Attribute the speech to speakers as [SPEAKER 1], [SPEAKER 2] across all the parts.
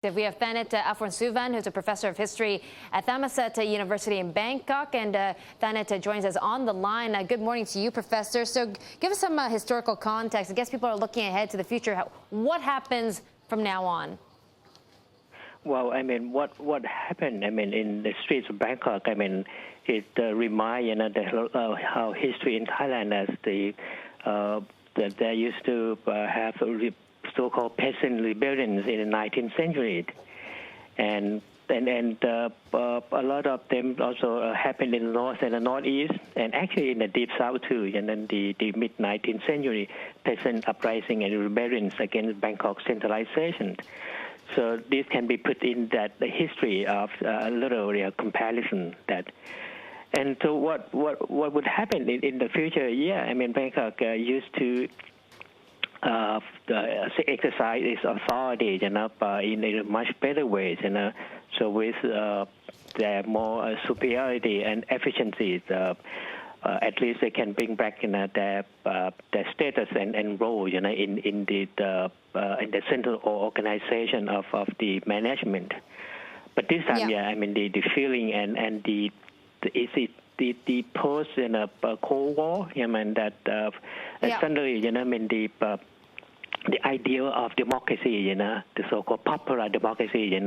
[SPEAKER 1] We have Thanet Aphornsuvan, who's a professor of history at Thammasat University in Bangkok. And Thanet joins us on the line. Good morning to you, Professor. So give us some historical context. I guess people are looking ahead to the future. What happens from now on?
[SPEAKER 2] Well, I mean, what happened, I mean, in the streets of Bangkok, I mean, it reminds, how history in Thailand as that they used to have so-called peasant rebellions in the 19th century. And a lot of them also happened in the north and the northeast, and actually in the deep south too, and then the mid-19th century peasant uprising and rebellions against Bangkok centralization. So this can be put in that the history of a little comparison that. And so what would happen in the future? Yeah, I mean, Bangkok used to exercise its authority, in a much better way, So with their more superiority and efficiency, at least they can bring back their status and role, in the central organization of the management. But this time, I mean, the feeling and the post Cold War, I mean that suddenly, I mean the ideal of democracy, the so-called popular democracy,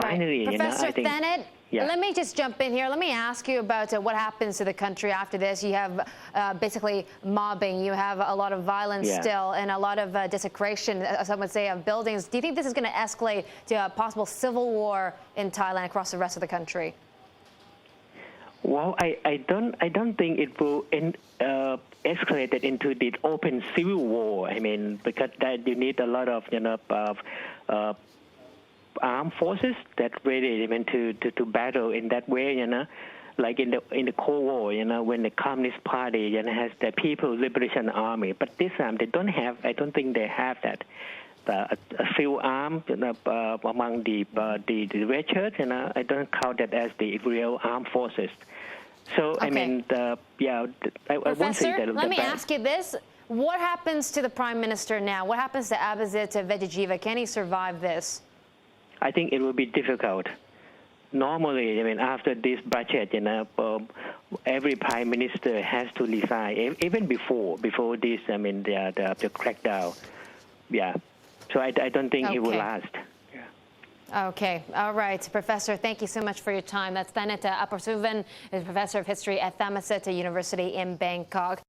[SPEAKER 2] finally,
[SPEAKER 1] right. Professor
[SPEAKER 2] I think.
[SPEAKER 1] Thanet, let me just jump in here. Let me ask you about what happens to the country after this. You have basically mobbing. You have a lot of violence still and a lot of desecration, some would say, of buildings. Do you think this is going to escalate to a possible civil war in Thailand across the rest of the country?
[SPEAKER 2] Well, I don't think it will escalate it into the open civil war. I mean, because that you need a lot of armed forces that really, I mean, to battle in that way, like in the Cold War, when the Communist Party has the People's Liberation Army. But this time they don't have. I don't think they have that. A few armed among the red shirts, I don't count that as the real armed forces. So
[SPEAKER 1] okay.
[SPEAKER 2] I mean, I won't say that.
[SPEAKER 1] Let me ask you this: what happens to the Prime Minister now? What happens to Abhisit Vejjajiva? Can he survive this?
[SPEAKER 2] I think it will be difficult. Normally, I mean, after this budget, every Prime Minister has to resign. Even before this, I mean, the crackdown. Yeah. So I don't think it will last.
[SPEAKER 1] Okay. All right. Professor, thank you so much for your time. That's Thanet Aphornsuvan, is professor of history at Thammasat University in Bangkok.